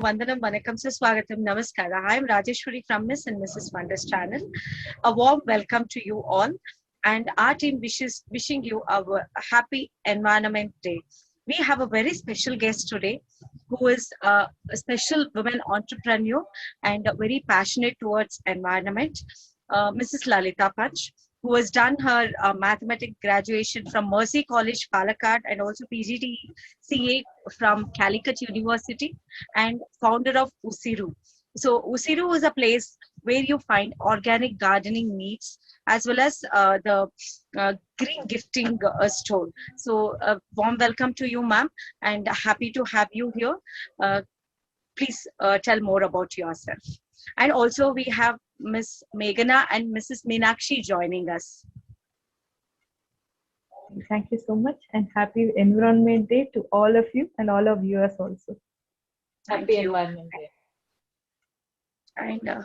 Vandanam, Vanakkam, Swagatam, Namaskara. I am Rajeshwari from Miss and Mrs. Wonders channel. A warm welcome to you all, and our team wishing you a happy Environment Day. We have a very special guest today, who is a special woman entrepreneur and very passionate towards environment, Mrs. Lalita Panch, who has done her mathematics graduation from Mercy College, Palakkad, and also PGDCA from Calicut University, and founder of Usiru. So Usiru is a place where you find organic gardening needs as well as the green gifting store. So warm welcome to you, ma'am, and happy to have you here. Uh, please tell more about yourself. And also we have Miss Meghana and Mrs. Meenakshi joining us. Thank you so much, and happy Environment Day to all of you and all of viewers also. Happy Environment Day. And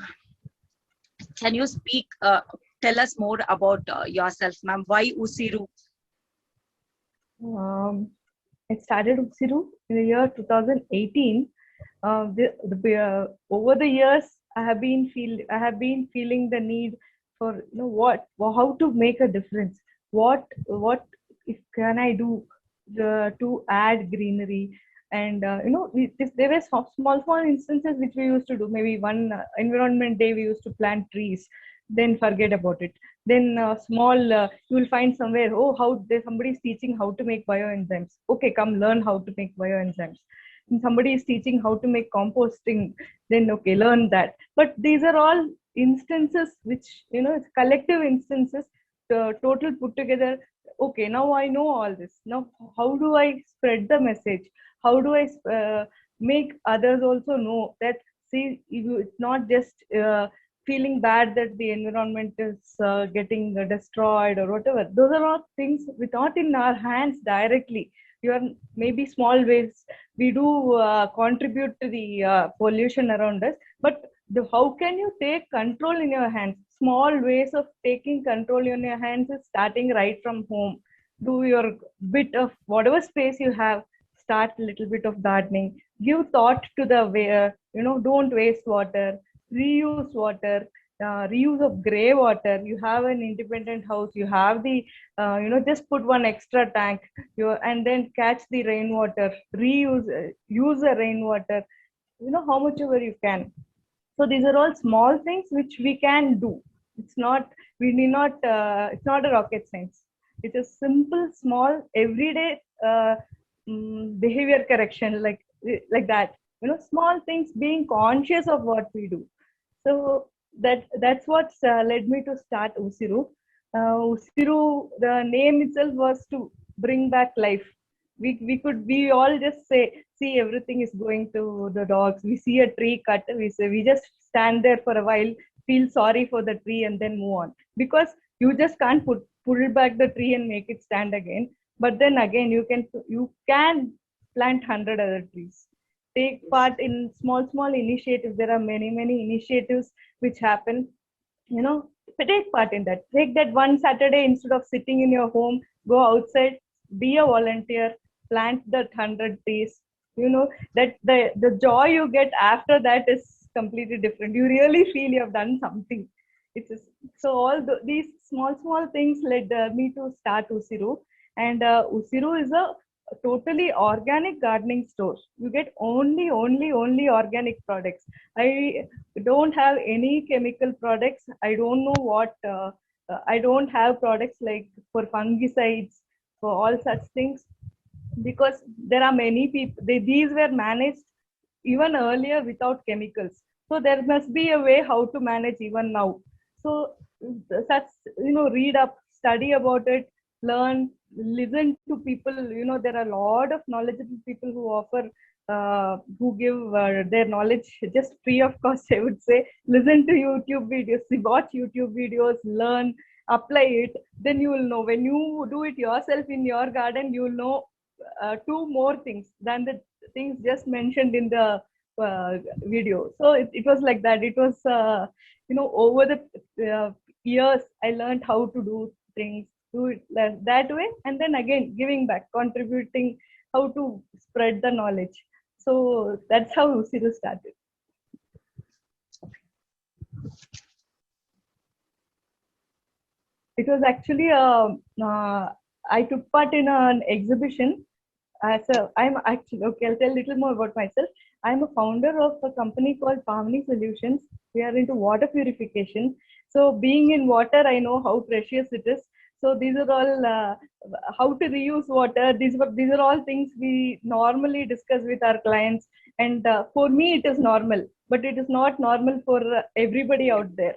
can you speak, tell us more about yourself, ma'am? Why Usiru? I started Usiru in the year 2018. Over the years, I have been feeling the need for how to make a difference. What if can I do to add greenery? And there were small instances which we used to do. Maybe one Environment Day we used to plant trees, then forget about it. Then you will find somewhere, somebody is teaching how to make bioenzymes. Okay, come learn how to make bioenzymes. And somebody is teaching how to make composting, then okay, learn that. But these are all instances which it's collective instances, total put together. Okay, now I know all this. Now how do I spread the message? How do I make others also know that, see, it's not just feeling bad that the environment is getting destroyed or whatever. Those are all things which are not in our hands directly. You are maybe small ways we do contribute to the pollution around us, but how can you take control in your hands? Small ways of taking control in your hands is starting right from home. Do your bit of whatever space you have. Start a little bit of gardening. Give thought to the way, don't waste water. Reuse water. Reuse of gray water. You have an independent house. You have the, just put one extra tank. And then catch the rainwater. Reuse, use the rainwater. How much ever you can. So these are all small things which we can do. It's not a rocket science. It is simple, small, everyday behavior correction, like that. Small things, being conscious of what we do. So that's what led me to start Usiru. Usiru, the name itself was to bring back life. We all just say, see, everything is going to the dogs. We see a tree cut, we just stand there for a while, feel sorry for the tree, and then move on, because you just can't pull back the tree and make it stand again. But then again, you can plant 100 other trees. Take part in small initiatives. There are many initiatives which happen. Take part in that. Take that one Saturday, instead of sitting in your home, go outside, be a volunteer, plant that 100 trees. That the joy you get after that is completely different. You really feel you have done something. So all these small things led me to start Usiru. And Usiru is a totally organic gardening store. You get only organic products. I don't have any chemical products. I don't know what. I don't have products like for fungicides, for all such things, because there are many people. These were managed even earlier without chemicals. So there must be a way how to manage even now. So such, read up, study about it, learn, listen to people. There are a lot of knowledgeable people who offer, who give their knowledge just free of cost, I would say. Listen to YouTube videos, watch YouTube videos, learn, apply it. Then you will know. When you do it yourself in your garden, you will know two more things than the things just mentioned in the video. So it was like that. It was, over the years, I learned how to do things, do it that way, and then again giving back, contributing, how to spread the knowledge. So that's how Usiru started. It was actually I took part in an exhibition. I'm actually okay. I'll tell a little more about myself. I'm a founder of a company called Pavni Solutions. We are into water purification. So being in water, I know how precious it is. So these are all how to reuse water. These are all things we normally discuss with our clients. And for me, it is normal, but it is not normal for everybody out there.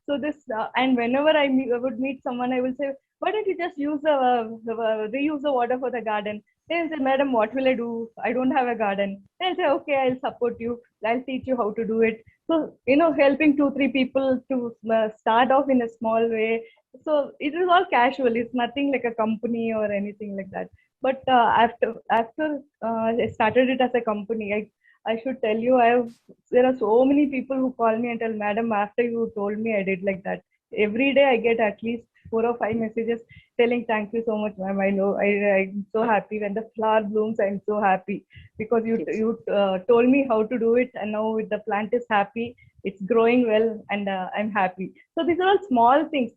So this, and whenever I would meet someone, I will say, why don't you just use reuse the water for the garden? They'll say, madam, what will I do? I don't have a garden. They'll say, okay, I'll support you. I'll teach you how to do it. So, helping 2, 3 people to start off in a small way. So it is all casual. It's nothing like a company or anything like that. But after I started it as a company, I should tell you, there are so many people who call me and tell, madam, after you told me, I did like that. Every day I get at least 4 or 5 messages telling, thank you so much, ma'am. I know I'm so happy when the flower blooms. I'm so happy because you told me how to do it, and now the plant is happy. It's growing well, and I'm happy. So these are all small things.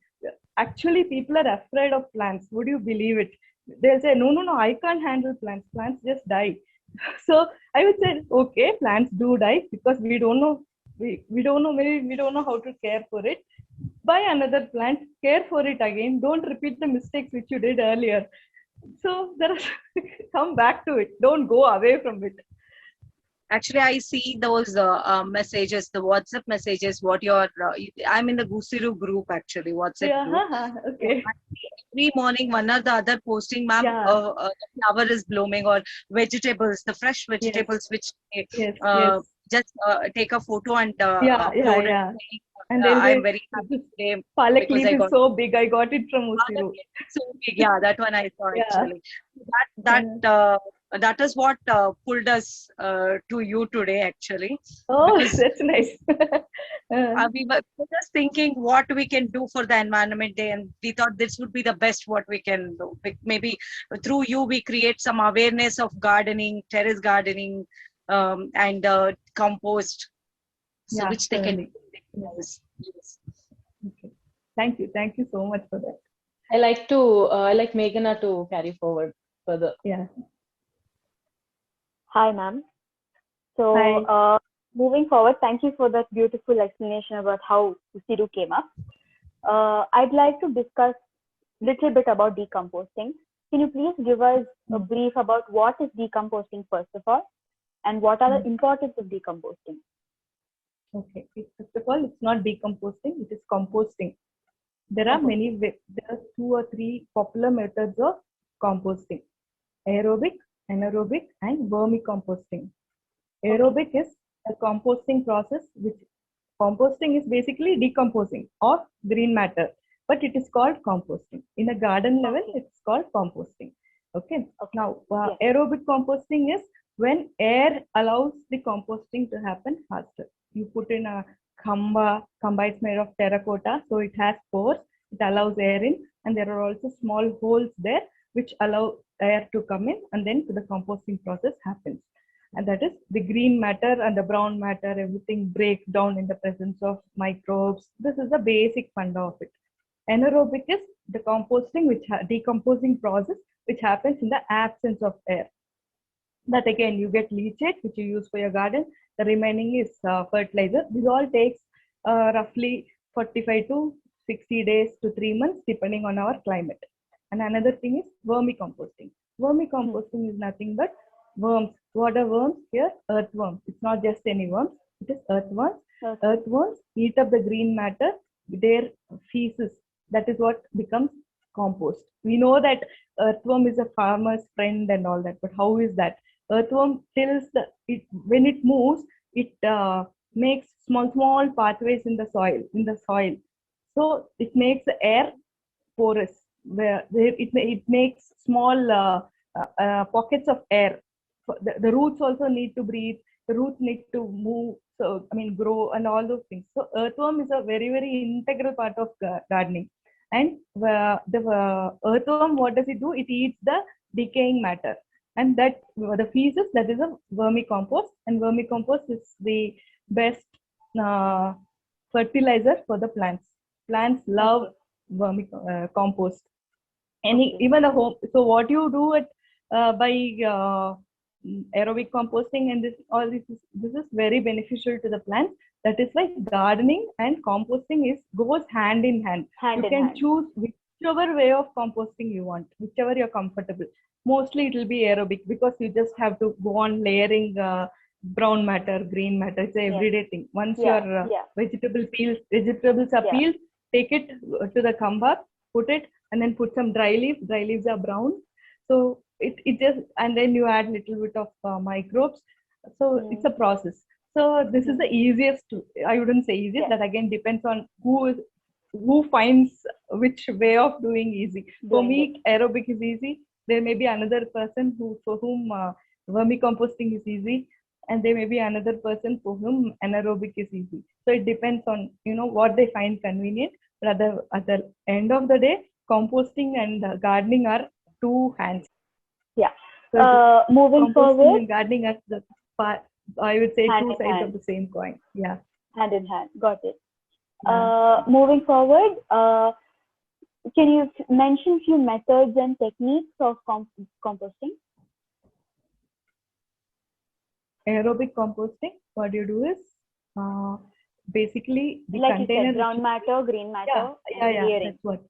Actually, people are afraid of plants. Would you believe it? They'll say, no, I can't handle plants. Plants just die. So I would say, okay, plants do die because we don't know. We don't know, maybe we don't know how to care for it. Buy another plant, care for it again. Don't repeat the mistakes which you did earlier. So there are come back to it. Don't go away from it. Actually, I see those messages, the WhatsApp messages. I'm in the Gusiru group actually, WhatsApp group. Okay. Every morning, one or the other posting, ma'am, the flower is blooming, or vegetables, the fresh vegetables, which just take a photo and upload it. And I'm very happy today. Palak leaf is so big. I got it from Usiru. So big, yeah, that one I saw actually. That is what pulled us to you today actually. Oh, that's nice. We were just thinking what we can do for the Environment Day, and we thought this would be the best what we can do. Maybe through you we create some awareness of gardening, terrace gardening, and compost, so which they can use. Yes. Okay. Thank you so much for that. I like Meghana to carry forward further. Yeah. Hi, ma'am. So, moving forward, thank you for that beautiful explanation about how Usiru came up. I'd like to discuss a little bit about decomposting. Can you please give us a brief about what is decomposting first of all, and what are the importance of decomposting? Okay. First of all, it's not decomposting; it is composting. There are there are 2 or 3 popular methods of composting: aerobic, anaerobic, and vermicomposting. Aerobic is a composting process, which composting is basically decomposing of green matter, but it is called composting. In a garden level, it's called composting. Okay. Now, aerobic composting is when air allows the composting to happen faster. You put in a khamba is made of terracotta, so it has pores, it allows air in, and there are also small holes there which allow air to come in, and then the composting process happens. And that is the green matter and the brown matter, everything breaks down in the presence of microbes. This is the basic funda of it. Anaerobic is the composting, decomposing process, which happens in the absence of air. That again, you get leachate, which you use for your garden. The remaining is fertilizer. This all takes roughly 45 to 60 days to 3 months, depending on our climate. And another thing is vermicomposting. Vermicomposting is nothing but worms. What are worms here? Earthworms. It's not just any worms. It is earthworms. Earthworms eat up the green matter, their feces. That is what becomes compost. We know that earthworm is a farmer's friend and all that, but how is that? Earthworm when it moves, it makes small pathways in the soil. So it makes the air porous, where it makes small pockets of air. The roots also need to breathe. The roots need to move, grow, and all those things. So earthworm is a very, very integral part of gardening. And the earthworm, what does it do? It eats the decaying matter. and that the feces, that is a vermicompost, and vermicompost is the best fertilizer for the plants. Plants love vermicompost. Even a home. So what you do it by aerobic composting and this is very beneficial to the plants. That is why gardening and composting goes hand in hand. You can choose whichever way of composting you want, whichever you're comfortable. Mostly it will be aerobic because you just have to go on layering brown matter, green matter. It's an everyday thing. Once your vegetables are peeled, take it to the kamba, put it, and then put some dry leaves. Dry leaves are brown. So it just, and then you add little bit of microbes. So it's a process. So this is the easiest. I wouldn't say easiest. That again depends on who finds which way of doing easy. For me, aerobic is easy. There may be another person for whom vermicomposting is easy, and there may be another person for whom anaerobic is easy. So it depends on what they find convenient. But at the end of the day, composting and gardening are two hands. Yeah. So moving forward, and gardening are I would say two sides of the same coin. Yeah. Hand in hand. Got it. Moving forward, can you mention few methods and techniques of composting? Aerobic composting, what you do is basically the like container. You said, brown matter, green matter, layering. That's what.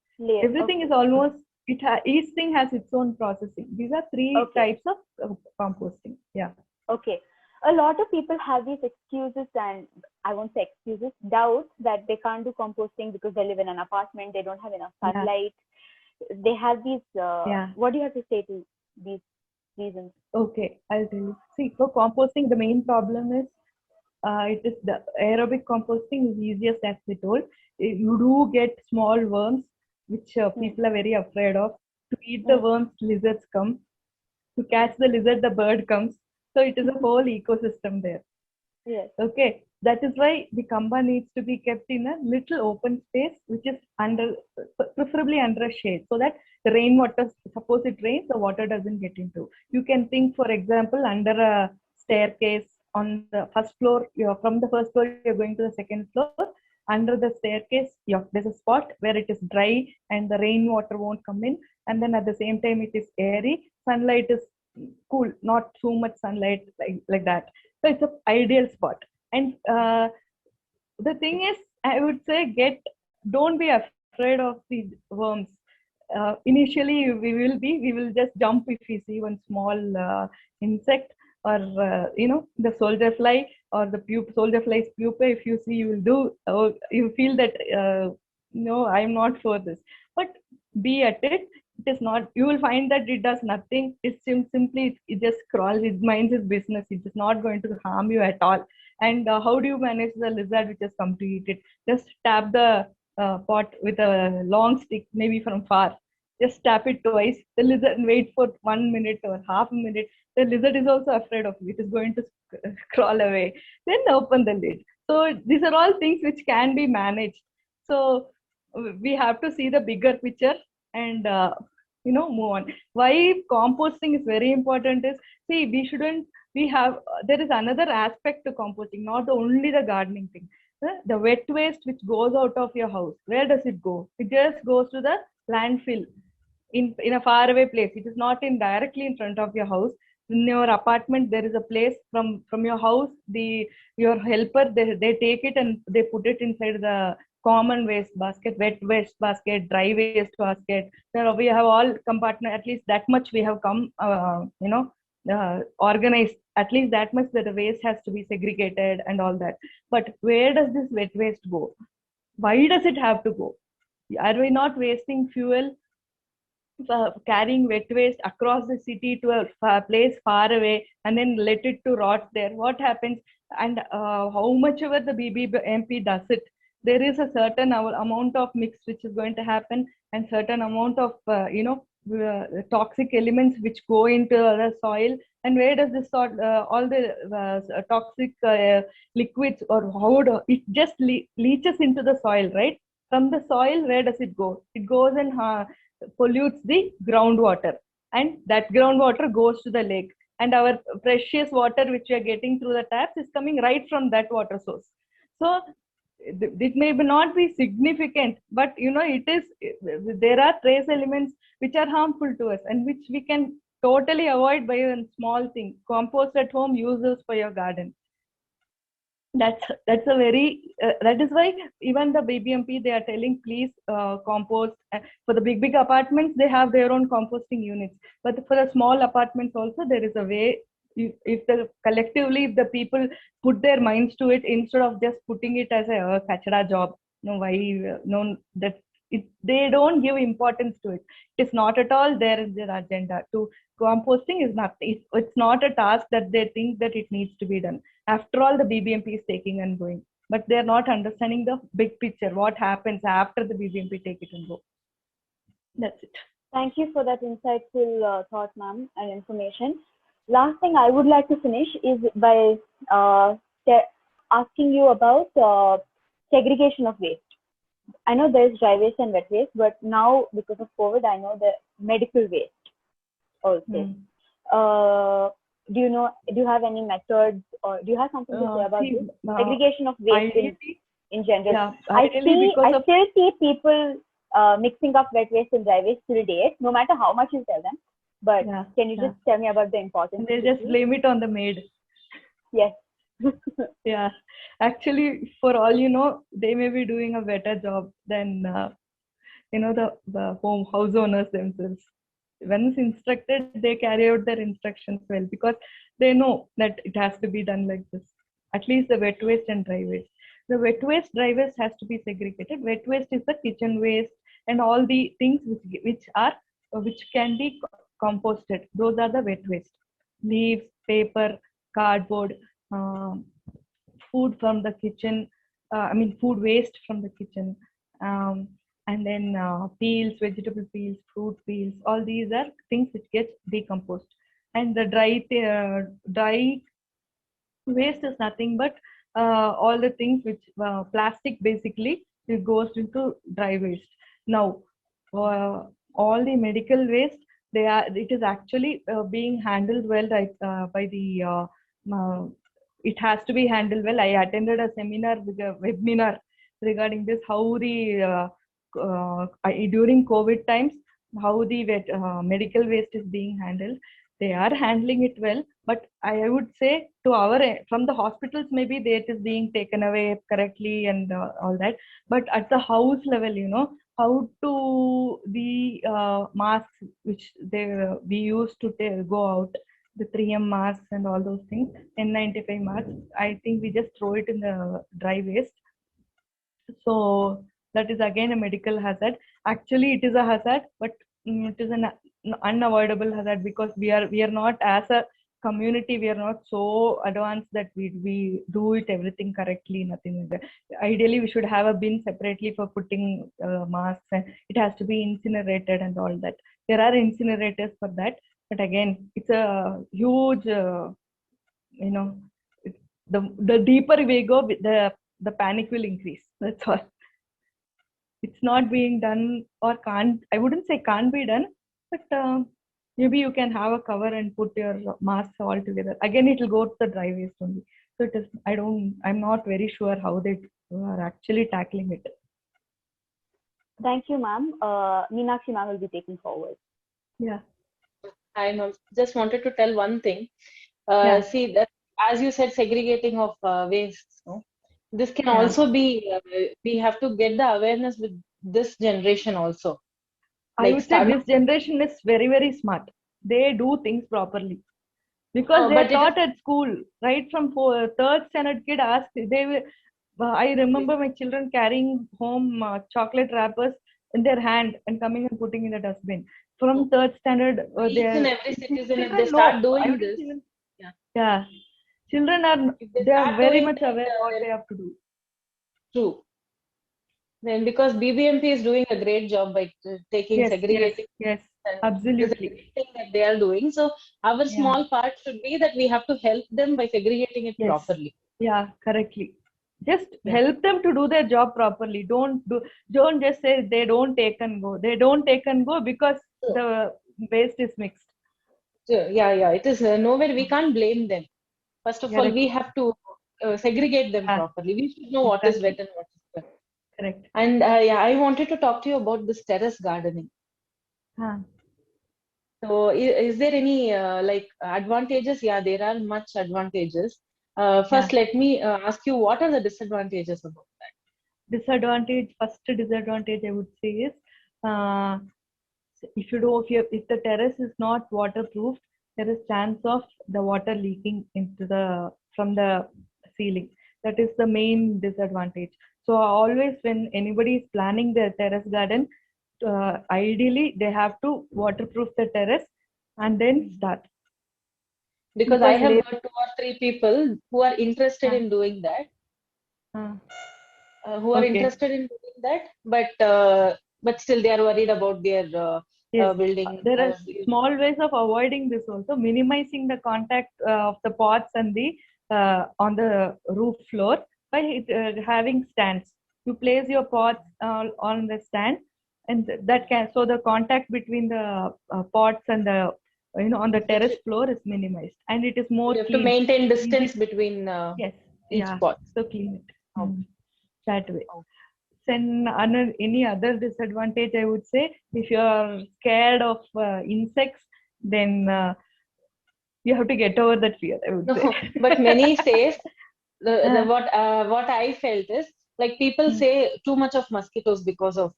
Everything is almost, each thing has its own processing. These are three types of composting. Yeah. Okay. A lot of people have these excuses, and I won't say excuses, doubts that they can't do composting because they live in an apartment, they don't have enough sunlight. They have these, what do you have to say to these reasons? Okay, I'll tell you. See, for composting, the main problem is it is the aerobic composting is easiest, as we told. You do get small worms, which people are very afraid of. To eat the worms, lizards come. To catch the lizard, the bird comes. So it is a whole ecosystem there. Yes. Okay. That is why the kamba needs to be kept in a little open space, which is preferably under a shade, so that the rainwater, suppose it rains, the water doesn't get into. You can think, for example, under a staircase on the first floor. From the first floor, you're going to the second floor. Under the staircase, there's a spot where it is dry and the rainwater won't come in. And then at the same time, it is airy. Sunlight is cool, not too much sunlight like that. So it's an ideal spot. And the thing is, I would say, don't be afraid of the worms. Initially, we will just jump if we see one small insect, or the soldier fly or the soldier fly's pupa. If you see, you feel that no, I'm not for this. But be at it. It is not. You will find that it does nothing. It's simply it just crawls. It minds its business. It is not going to harm you at all. And how do you manage the lizard which has come to eat it? Just tap the pot with a long stick, maybe from far. Just tap it twice. The lizard, wait for 1 minute or half a minute. The lizard is also afraid of you. It is going to crawl away. Then open the lid. So these are all things which can be managed. So we have to see the bigger picture and move on. Why composting is very important is, see, there is another aspect to composting, not only the gardening thing. The wet waste which goes out of your house, where does it go? It just goes to the landfill in a faraway place. It is not directly in front of your house. In your apartment, there is a place from your house. Your helper, they take it and they put it inside the common waste basket, wet waste basket, dry waste basket. So we have all compartment. At least that much we have come, organized. At least that much that the waste has to be segregated and all that. But where does this wet waste go? Why does it have to go? Are we not wasting fuel carrying wet waste across the city to a place far away and then let it to rot there? What happens? And how much ever the BBMP does it, there is a certain amount of mix which is going to happen, and certain amount of toxic elements which go into the soil. And where does this all the toxic liquids, or it just leaches into the soil, right? From the soil, where does it go? It goes and pollutes the groundwater. and that groundwater goes to the lake, and our precious water which we are getting through the taps is coming right from that water source. So it may not be significant, but it is, there are trace elements which are harmful to us and which we can totally avoid by a small thing. Compost at home, uses for your garden. That's a very that is why even the BBMP, they are telling, please compost. For the big apartments, they have their own composting units, but for the small apartments also there is a way. If the people put their minds to it, instead of just putting it as a kachara job, that they don't give importance to it. It is not at all there in their agenda. To composting is not, it's not a task that they think that it needs to be done. After all, the BBMP is taking and going, but they are not understanding the big picture, what happens after the BBMP take it and go. That's it. Thank you for that insightful thought, ma'am, and information. Last thing I would like to finish is by asking you about segregation of waste. I know there is dry waste and wet waste, but now because of COVID, I know the medical waste also. Do you have any methods, or do you have something to say about this? Segregation of waste in general. Yeah, I still see people mixing up wet waste and dry waste till date, no matter how much you tell them. But can you just tell me about the importance? They just blame it on the maid. Yes. Yeah, actually, for all you know, they may be doing a better job than the house owners themselves. Once instructed, they carry out their instructions well, because they know that it has to be done like this. At least the wet waste and dry waste. The wet waste, dry waste has to be segregated. Wet waste is the kitchen waste and all the things which can be composted. Those are the wet waste. Leaves, paper, cardboard, food from the kitchen. Food waste from the kitchen. And then peels, vegetable peels, fruit peels, all these are things which get decomposed. And the dry waste is nothing but all the things which plastic, basically, it goes into dry waste. Now all the medical waste, it is actually being handled well, right, by the it has to be handled well. I attended a seminar, webinar regarding this, how the during COVID times, how the medical waste is being handled. They are handling it well, but I would say from the hospitals, maybe it is being taken away correctly and all that. But at the house level, how to the masks which we used to go out, the 3M masks and all those things, N95 masks, I think we just throw it in the dry waste. So that is again a medical hazard. Actually, it is a hazard, but it is an unavoidable hazard, because we are not, as a community, we are not so advanced that we do it everything correctly. Nothing like that. Ideally, we should have a bin separately for putting masks, and it has to be incinerated and all that. There are incinerators for that, but again, it's a huge, the deeper we go, the panic will increase. That's all. It's not being done, or I wouldn't say can't be done, but maybe you can have a cover and put your masks all together. Again, it will go to the dry waste only. So it is, I'm not very sure how they are actually tackling it. Thank you, ma'am. Meenakshi ma'am will be taking forward. Yeah. I just wanted to tell one thing. See, that as you said, segregating of waste, this can also be, we have to get the awareness with this generation also. I would say this generation is very, very smart. They do things properly, because they are taught at school, right from 3rd standard. Kid asked, I remember my children carrying home chocolate wrappers in their hand and coming and putting in the dustbin. From 3rd standard, each and every citizen, if they start doing this, children are very much aware of what they have to do. True. Then because BBMP is doing a great job by taking segregating. Yes, absolutely. Thing that they are doing. So our small part should be that we have to help them by segregating it properly. Yeah, correctly. Just help them to do their job properly. Don't just say they don't take and go. They don't take and go because the waste is mixed. Yeah. It is nowhere. We can't blame them. First of all, Correct. we have to segregate them properly. We should know what is wet Exactly. and what is dry. Correct. And yeah, I wanted to talk to you about this terrace gardening. Huh. So, is there any like advantages? Yeah, there are much advantages. Yeah. First, let me ask you, what are the disadvantages about First disadvantage I would say is, uh, if the terrace is not waterproof, there is chance of the water leaking into the from the ceiling. That is the main disadvantage. So always when anybody is planning their terrace garden, ideally they have to waterproof the terrace and then start. because I Because have later, heard two or three people who are interested in doing that, uh, okay, in doing that, but still they are worried about their yes, building. there are small ways of avoiding this also. Minimizing the contact of the pots and the on the roof floor by having stands. You place your pots on the stand, and that can so the contact between the pots and the on the terrace floor is minimized, and it is more You have to clean. maintain Easy. distance between Yes, each yeah. pot. So clean it Oh, that way. oh. Then any other disadvantage I would say, if you are scared of insects, then you have to get over that fear, I would say. No, but many says uh, what I felt is like people mm. say too much of mosquitoes because of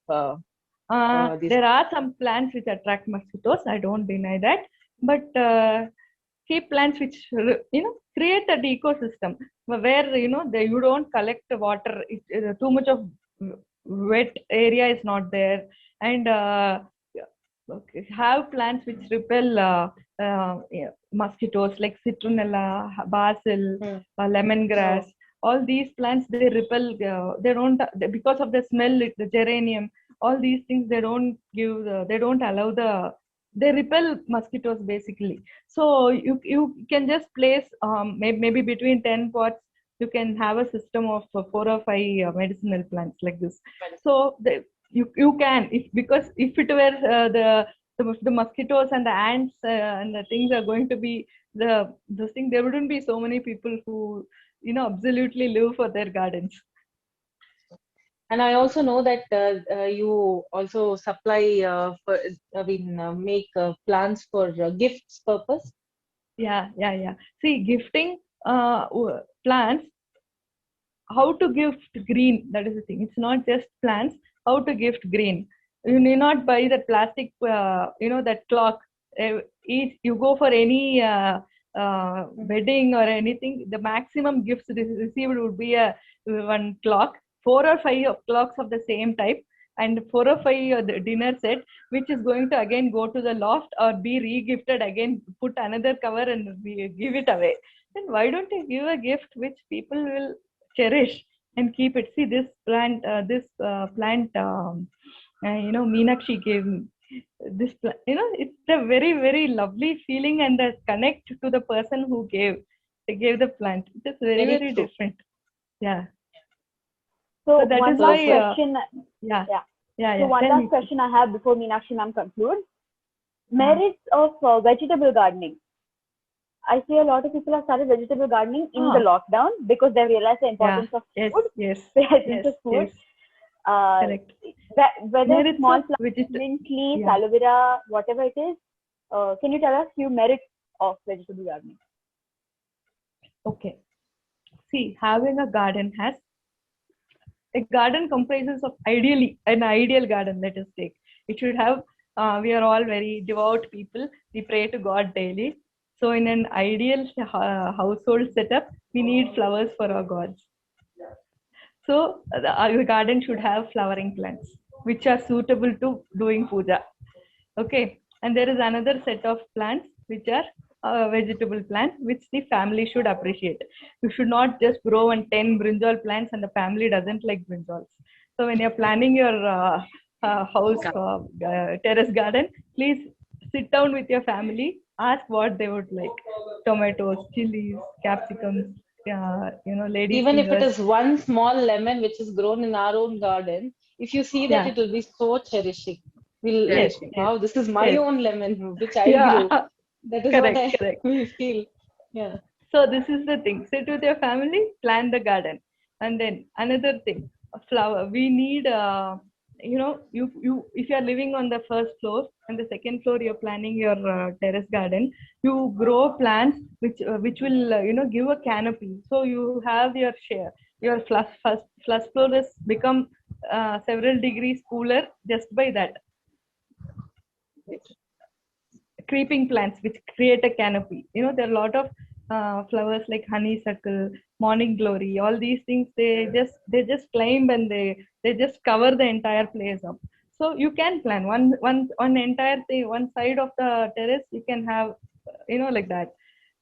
this. There are some plants which attract mosquitoes. I don't deny that, but keep plants which create an ecosystem where you don't collect the water. Too much of wet area is not there, and okay, have plants which repel yeah, mosquitoes like citronella, basil, Hmm. lemongrass. Oh, All these plants they repel. They don't because of the smell. The geranium, all these things they don't give. They don't allow they repel mosquitoes basically. So you can just place maybe between 10 pots. You can have a system of 4 or 5 medicinal plants like this. So you can if because if it were the mosquitoes and the ants and the things are going to be this thing, there wouldn't be so many people who absolutely live for their gardens. and I also know that you also supply make plants for gifts purpose. Yeah. See, gifting plants, how to gift green, that is the thing. It's not just plants, how to gift green. You need not buy that plastic that clock. You go for any wedding or anything, the maximum gifts received would be a one clock, 4 or 5 clocks of the same type, and 4 or 5 the dinner set, which is going to again go to the loft or be re-gifted again, put another cover and give it away. Then why don't you give a gift which people will cherish and keep it? See, this plant, Meenakshi gave me. It's a very, very lovely feeling, and the connect to the person who gave the plant. It is very, Very very true. different. Yeah. So So that one is last why, question. yeah. Yeah. Yeah. So one Tell last me. question I have before Meenakshi ma'am concludes. Merits of vegetable gardening. I see a lot of people have started vegetable gardening in the lockdown because they realized the importance of food. Yes. Presence of food. Correct. Whether Merits small of plants, mint leaves, yeah. aloe vera, whatever it is, can you tell us few merits of vegetable gardening? Okay. See, having a garden comprises of ideally an ideal garden. Let us take. It should have. We are all very devout people. We pray to God daily. So, in an ideal household setup, we need flowers for our gods. So, our garden should have flowering plants, which are suitable to doing puja. Okay, and there is another set of plants which are vegetable plants, which the family should appreciate. You should not just grow on 10 brinjal plants and the family doesn't like brinjals. So when you're planning your house terrace garden, please sit down with your family, ask what they would like: tomatoes, chilies, capsicums, ladies Even if it fingers. is one small lemon which is grown in our own garden, if you see that, it will be so cherishing. We'll like, Relishing. wow, this is my Yes. own lemon which I Yeah. grew. That is Correct, what correct. we feel. Yeah. So this is the thing. Sit with your family, plan the garden, and then another thing, a flower. We need, you if you are living on the first floor and the second floor you're planning your terrace garden, you grow plants which will give a canopy. So you have your share. Your first floor has become several degrees cooler just by that. Creeping plants which create a canopy. There are a lot of flowers like honeysuckle, morning glory, all these things. They just climb and they just cover the entire place up. So you can plan one entire thing, one side of the terrace. You can have like that,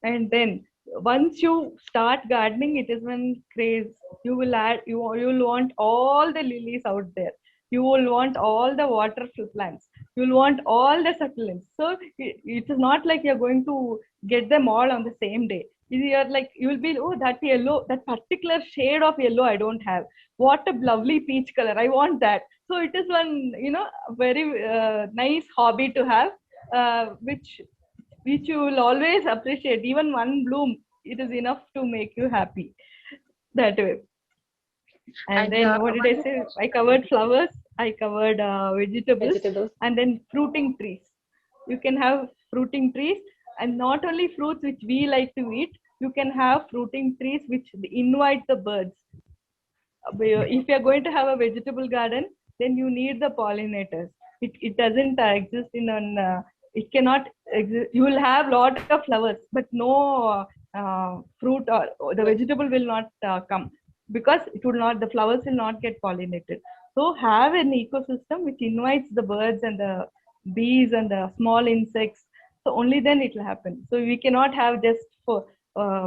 and then once you start gardening, it is when craze. You will add. You will want all the lilies out there. You will want all the water plants. You'll want all the succulents. So it is not like you're going to get them all on the same day. You're like, you will be, oh, that yellow, that particular shade of yellow I don't have. What a lovely peach color. I want that. So it is one, very nice hobby to have, which you will always appreciate. Even one bloom, it is enough to make you happy that way. And then what did I say? I covered flowers, I covered vegetables, and then fruiting trees. You can have fruiting trees, and not only fruits which we like to eat, you can have fruiting trees which invite the birds. If you're going to have a vegetable garden, then you need the pollinators. It doesn't exist in an, it cannot exist. You will have lot of flowers, but no fruit, or the vegetable will not come, because it will not, the flowers will not get pollinated. So have an ecosystem which invites the birds and the bees and the small insects. So only then it will happen. So we cannot have just for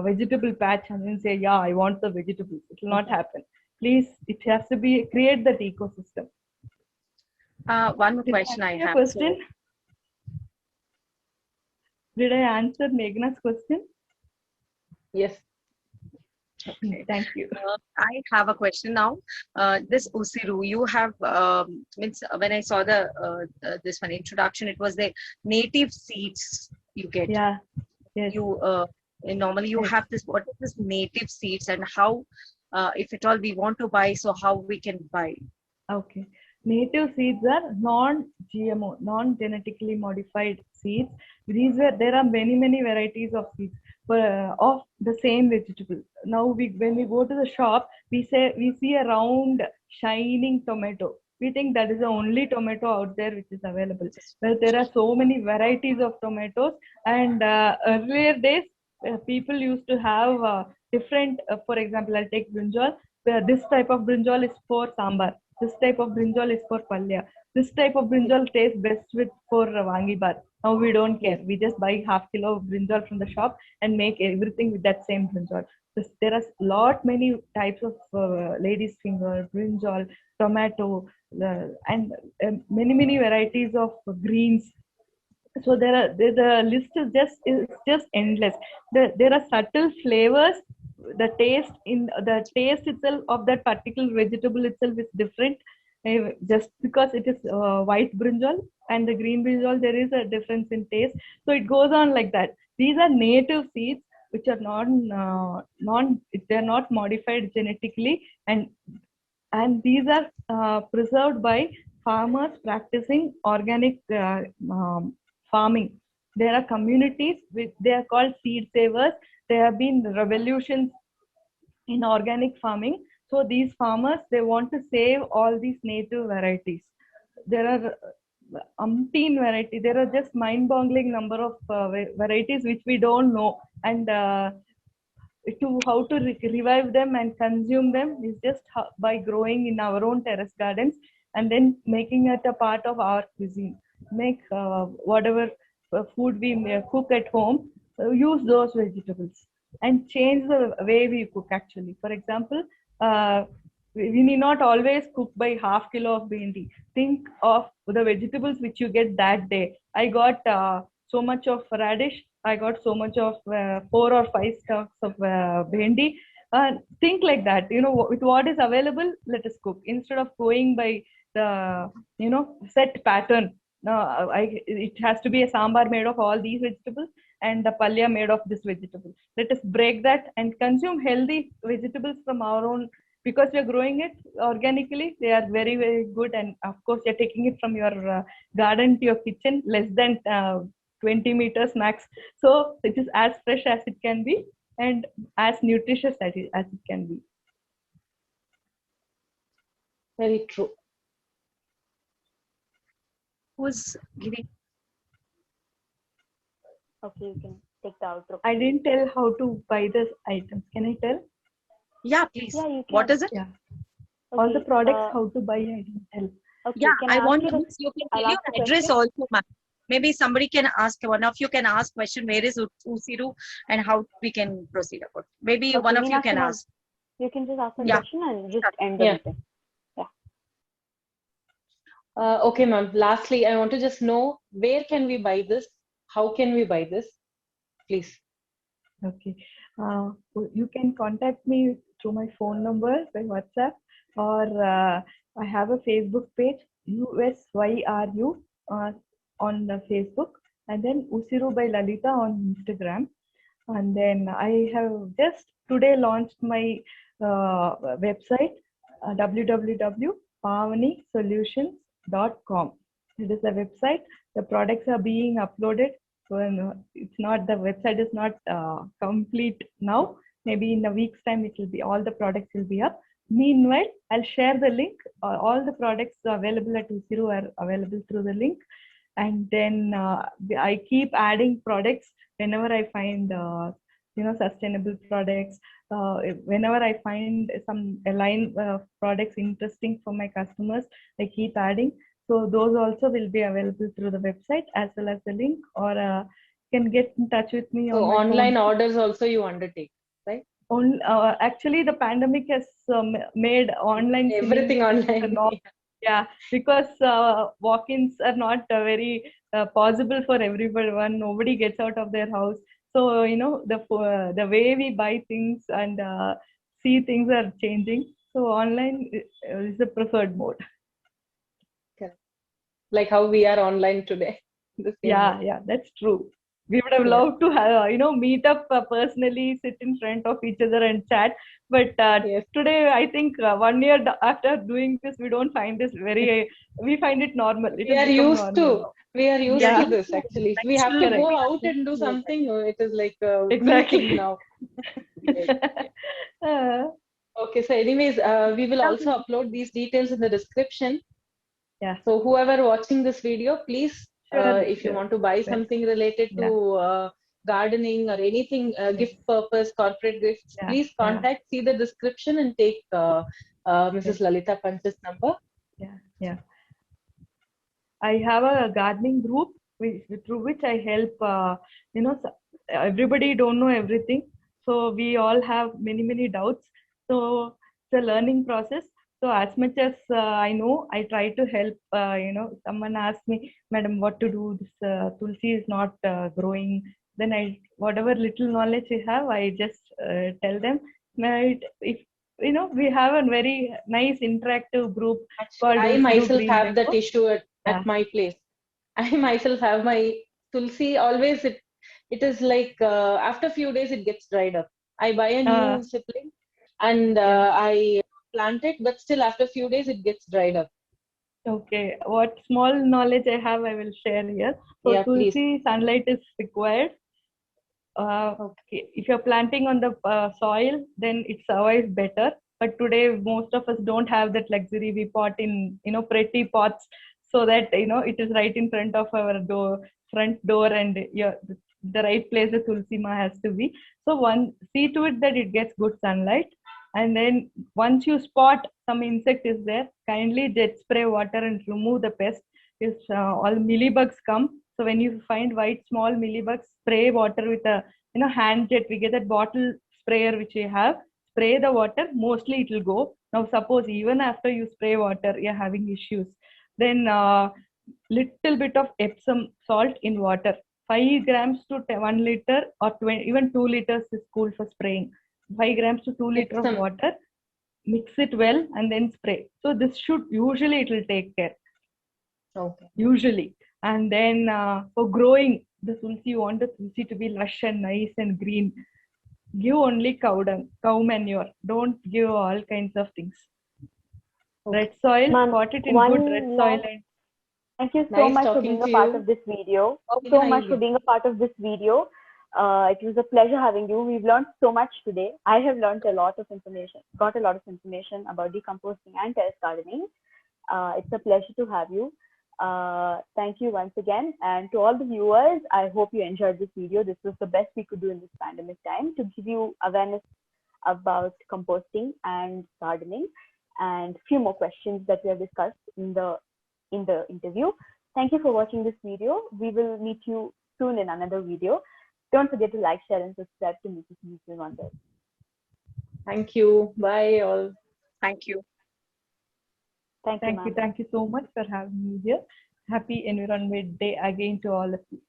vegetable patch and then say, yeah, I want the vegetables. It will not happen. Please, it has to be, create that ecosystem. One more question I have. Question? Did I answer Meghna's question? Yes. Okay. Thank you. I have a question now. This Usiru, you have means when I saw the this one introduction, it was the native seeds you get. Yeah. Yes. You normally you have this. What is this native seeds, and how, if at all we want to buy, so how we can buy? Okay. Native seeds are non-GMO, non-genetically modified seeds. There are many varieties of seeds of the same vegetable. Now when we go to the shop, we see a round shining tomato. We think that is the only tomato out there which is available. Well, there are so many varieties of tomatoes, and earlier days people used to have different. For example, I'll take brinjal. This type of brinjal is for sambar. This type of brinjal is for palya. This type of brinjal tastes best for vangi bar. Now we don't care. We just buy half kilo of brinjal from the shop and make everything with that same brinjal. There are many types of lady's finger, brinjal, tomato, and many varieties of greens. So the list is just endless. There are subtle flavors. The taste itself of that particular vegetable itself is different. Just because it is white brinjal and the green brinjal, there is a difference in taste. So it goes on like that. These are native seeds which are they're not modified genetically, and these are preserved by farmers practicing organic farming. There are communities they are called seed savers. There have been revolutions in organic farming. So these farmers, they want to save all these native varieties. There are umpteen varieties. There are just mind-boggling number of varieties which we don't know, and how to revive them and consume them is just by growing in our own terrace gardens and then making it a part of our cuisine. Make whatever food we cook at home, use those vegetables and change the way we cook actually. For example, we need not always cook by half kilo of bhindi. Think of the vegetables which you get that day. I got so much of radish. I got so much of 4 or 5 stalks of bhindi. Think like that. With what is available, let us cook instead of going by the set pattern. it has to be a sambar made of all these vegetables and the palya made of this vegetable. Let us break that and consume healthy vegetables from our own, because we are growing it organically. They are very, very good. And of course, you're taking it from your garden to your kitchen, less than 20 meters max. So it is as fresh as it can be and as nutritious as it can be. Very true. Who's giving? Okay, you can take the outro. I didn't tell how to buy this items. Can I tell? Yeah, please. Yeah, you can. What is it? Yeah. Okay, All the products, how to buy, I didn't tell. Okay, Yeah, can I want ask to. you You can I'll tell ask your the address question? also, ma'am. Maybe somebody can ask. One of you can ask question. Where is Usiru, and how we can proceed about. Maybe Okay, one of you Meenakshi can ma'am, ask. you can just ask the Yeah. question and just end the Yeah. meeting. Okay, ma'am. Lastly, I want to just know, where can we buy this? How can we buy this? Please. Okay. You can contact me through my phone number by WhatsApp, or I have a Facebook page, USYRU, on the Facebook, and then Usiru by Lalita on Instagram. And then I have just today launched my website, www.pavani-solutions.com. It is a website. The products are being uploaded. So it's not, the website is not complete now. Maybe in a week's time, it will be, all the products will be up. Meanwhile, I'll share the link. All the products available at Usiru are available through the link. And then I keep adding products whenever I find sustainable products. Whenever I find some line products interesting for my customers, I keep adding. So those also will be available through the website as well as the link, or can get in touch with me So on my online phone. orders also you undertake, right? Actually, the pandemic has made online Everything online. Yeah, because walk-ins are not very possible for everyone. Nobody gets out of their house. So, the way we buy things and see things are changing. So online is the preferred mode. Correct. Like how we are online today. The same way. Yeah, that's true. We would have Yeah. loved to have, meet up personally, sit in front of each other and chat. But Yes. today, I think 1 year after doing this, we don't find this very, we find it normal. It We has are become used to. normal now. We are used Yeah. to this actually. If we have to Naturally, go Correct. out and do something, it is like a Exactly. weekly now. Okay, so anyways, we will also upload these details in the description. Yeah. So whoever watching this video, please, Sure, if you sure. want to buy something related to gardening or anything, gift purpose, corporate gifts, Yeah, please contact, see the description and take Mrs. Lalita Panch's number. Yeah. I have a gardening group through which I help. Everybody don't know everything, so we all have many doubts. So it's a learning process. So as much as I know, I try to help. Someone asked me, "Madam, what to do? This tulsi is not growing." Then whatever little knowledge I have, I just tell them. If we have a very nice interactive group called I Usiru myself Green have that Deco. issue Yeah. at my place. I myself have my tulsi. Always it is like after a few days it gets dried up. I buy a new sapling and I plant it, but still after a few days it gets dried up. Okay, what small knowledge I have, I will share here. So Yeah, please. tulsi sunlight is required. Okay. If you're planting on the soil, then it survives better. But today, most of us don't have that luxury. We pot in, pretty pots, so that it is right in front of our front door, and the right place the tulsi ma has to be. So see to it that it gets good sunlight, and then once you spot some insect is there, kindly jet spray water and remove the pest. If all mealybugs come, so when you find white small mealybugs, spray water with a hand jet. We get that bottle sprayer which we have. Spray the water. Mostly it will go. Now suppose even after you spray water, you're having issues. Then little bit of Epsom salt in water. 5 grams to 1 liter or 20, even 2 liters is cool for spraying. 5 grams to 2 liters of water. Mix it well and then spray. So this should usually it will take care. Okay. Usually. And then for growing the tulsi, you want the tulsi to be lush and nice and green. Give only cow dung, cow manure. Don't give all kinds of things. Okay. Red soil, Ma'am, pot it in one good red soil. last And thank you so Nice much for talking being a to part you. of this video. Okay, So hi, much for yeah. being a part of this video. It was a pleasure having you. We've learned so much today. I have learned a lot of information, got a lot of information about decomposting and terrace gardening. It's a pleasure to have you. Thank you once again. And to all the viewers, I hope you enjoyed this video. This was the best we could do in this pandemic time to give you awareness about composting and gardening and a few more questions that we have discussed in the interview. Thank you for watching this video. We will meet you soon in another video. Don't forget to like, share, and subscribe to Mrs. Music Wonders. Thank you. Bye all. Thank you. Thank you, ma'am. thank you so much for having me here. Happy Environment Day again to all of you.